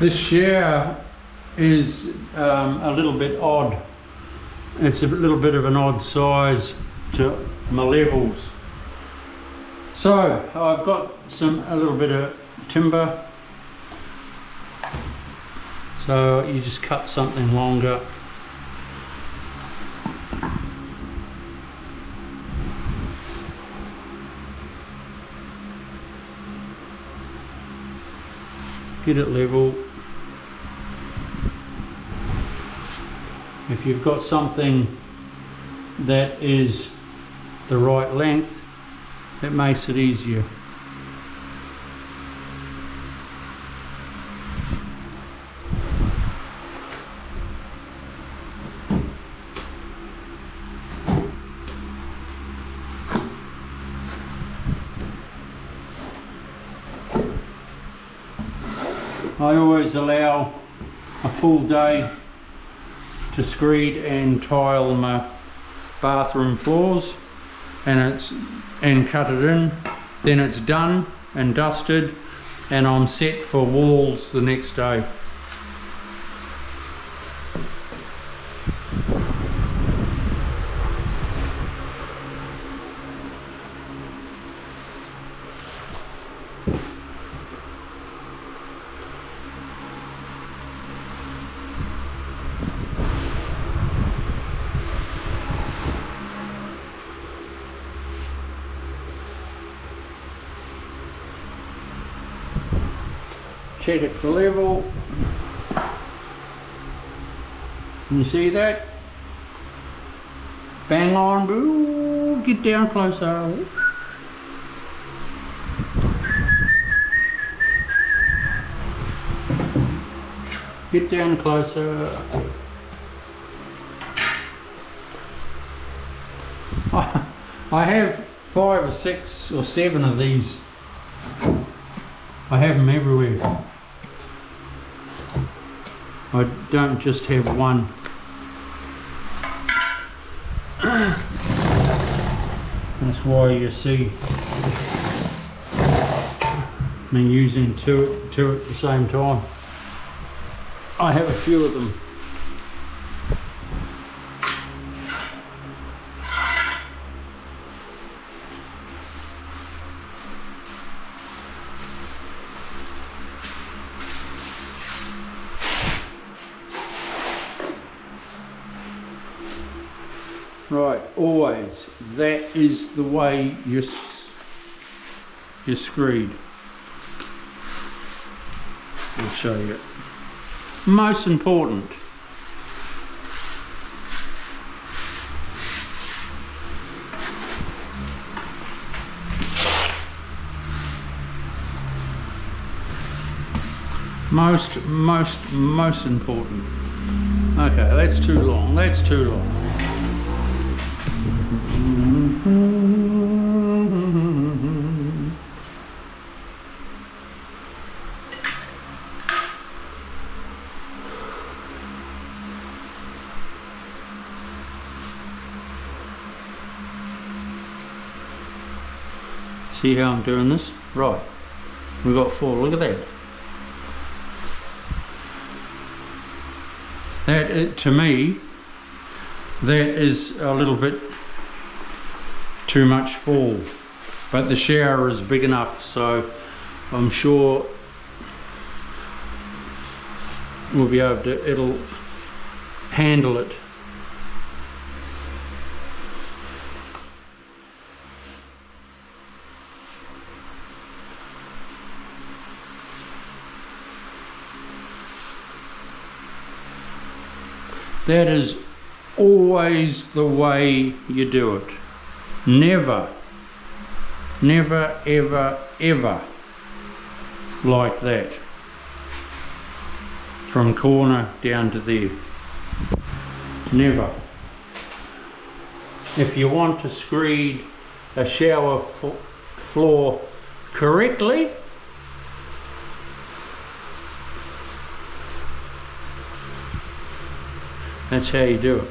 This shower is a little bit odd. It's a little bit of an odd size to my levels. So I've got a little bit of timber. So you just cut something longer. Get it level. If you've got something that is the right length, it makes it easier. I always allow a full day to screed and tile my bathroom floors and cut it in. Then it's done and dusted and I'm set for walls the next day. Check it for level. You see that? Bang on, boo. Get down closer. Get down closer. I have 5 or 6 or 7 of these. I have them everywhere. I don't just have one. That's why you see me using two at the same time. I have a few of them. Right, always, that is the way you screed. I'll show you. Most important. Most important. Okay, that's too long, that's too long. See how I'm doing this? Right, we've got 4, look at that. That, to me, that is a little bit too much fall, but the shower is big enough, so I'm sure we'll be able to, it'll handle it. That is always the way you do it. Never, ever, ever like that. From corner down to there. Never. If you want to screed a shower floor correctly, that's how you do it.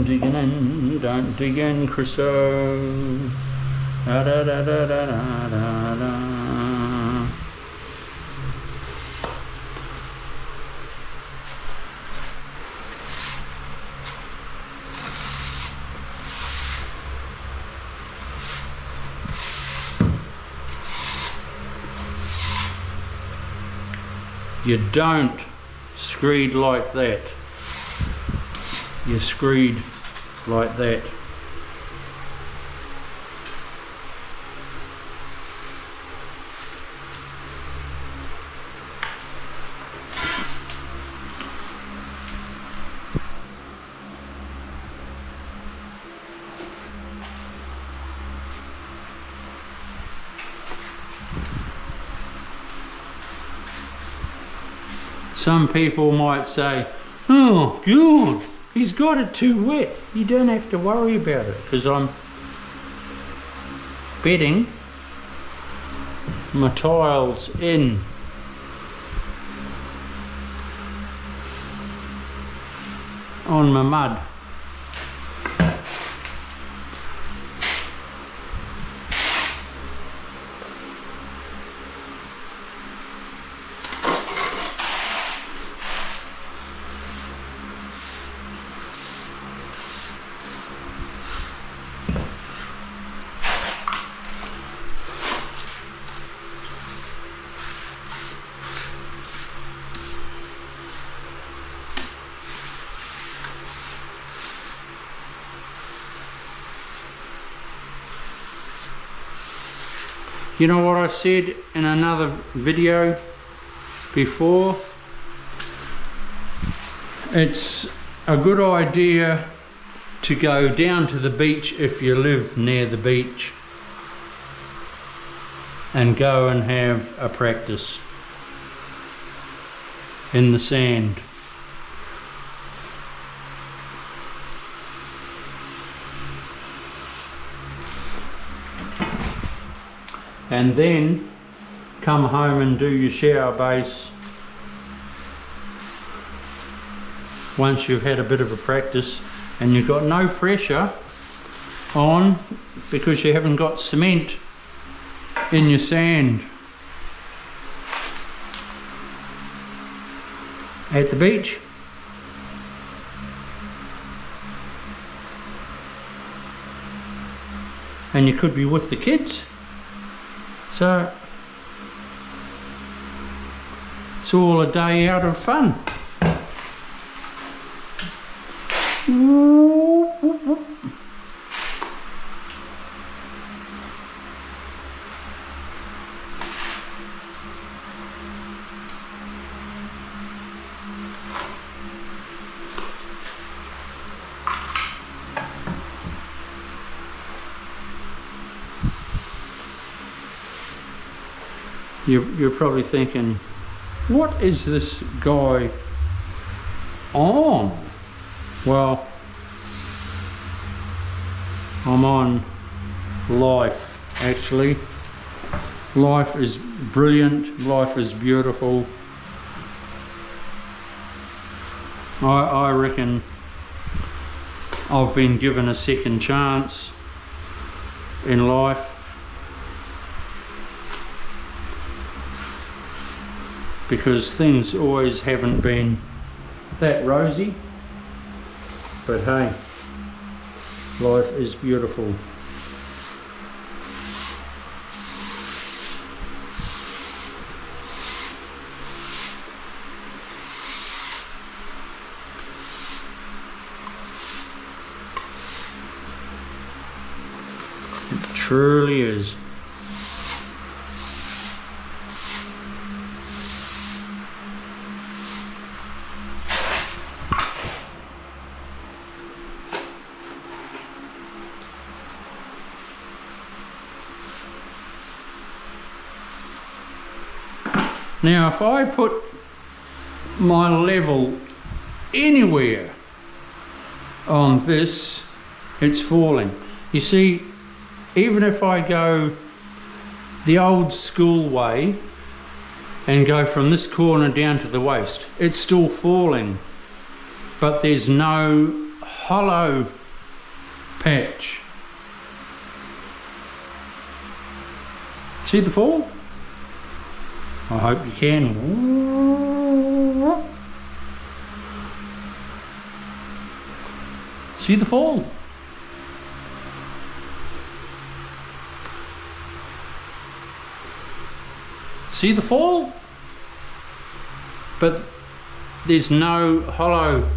Digging in, don't dig in, Chriso. Da da da da da da da da. You don't screed like that. You screed like that. Some people might say, oh God, he's got it too wet. You don't have to worry about it, because I'm bedding my tiles in. On my mud. You know what I said in another video before? It's a good idea to go down to the beach if you live near the beach and go and have a practice in the sand. And then come home and do your shower base once you've had a bit of a practice and you've got no pressure on because you haven't got cement in your sand. At the beach, and you could be with the kids. So it's all a day out of fun. Whoop, whoop, whoop. You're probably thinking, what is this guy on? Well, I'm on life, actually. Life is brilliant, life is beautiful. I reckon I've been given a second chance in life. Because things always haven't been that rosy, but hey, life is beautiful. It truly is. Now if I put my level anywhere on this, it's falling. You see, even if I go the old school way and go from this corner down to the waist, it's still falling, but there's no hollow patch. See the fall? I hope you can. See the fall? See the fall? But there's no hollow.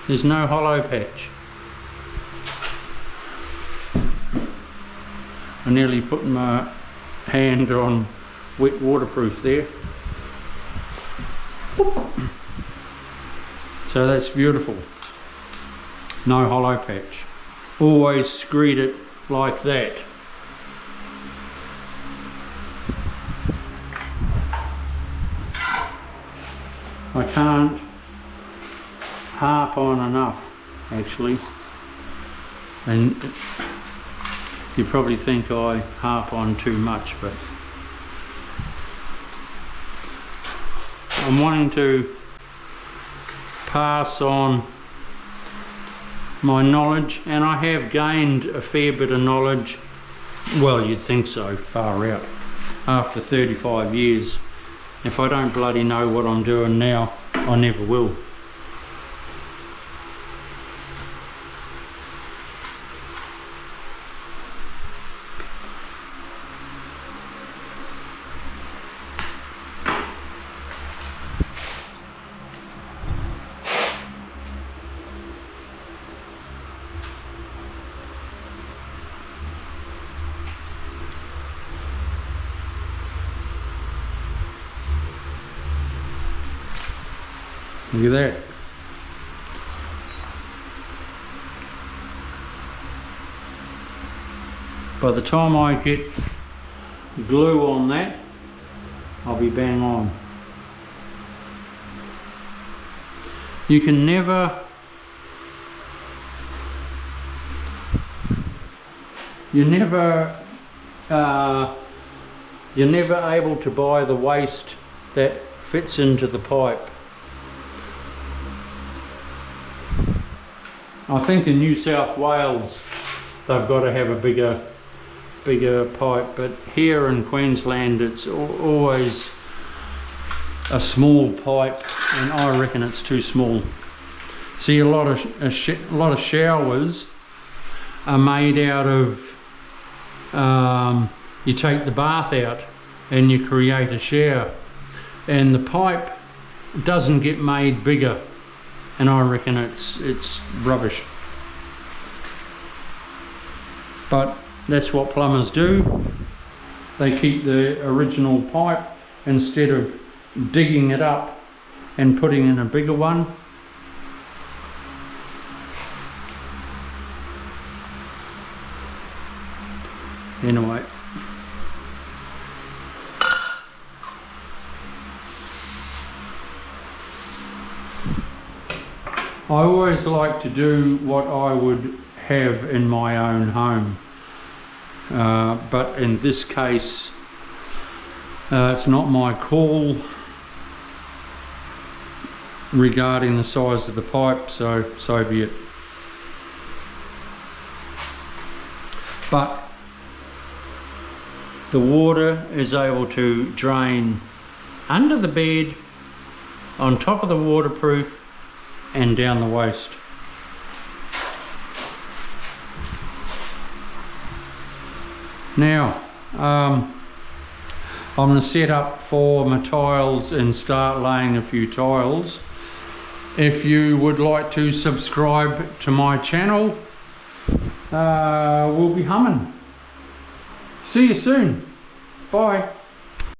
There's no hollow patch. I nearly put my hand on wet waterproof there. So that's beautiful. No hollow patch. Always screed it like that. I can't harp on enough, actually, and you probably think I harp on too much, but I'm wanting to pass on my knowledge, and I have gained a fair bit of knowledge. Well, you'd think so, far out, after 35 years. If I don't bloody know what I'm doing now, I never will. Look at that. By the time I get glue on that, I'll be bang on. You can never you're never able to buy the waste that fits into the pipe. I think in New South Wales they've got to have a bigger pipe, but here in Queensland it's always a small pipe, and I reckon it's too small. See, a lot of showers are made out of you take the bath out and you create a shower, and the pipe doesn't get made bigger, and I reckon it's rubbish. But that's what plumbers do. They keep the original pipe instead of digging it up and putting in a bigger one. Anyway, I always like to do what I would have in my own home, but in this case it's not my call regarding the size of the pipe, so be it. But the water is able to drain under the bed, on top of the waterproof, and down the waste. Now I'm going to set up for my tiles and start laying a few tiles. If you would like to subscribe to my channel, we'll be humming. See you soon. Bye.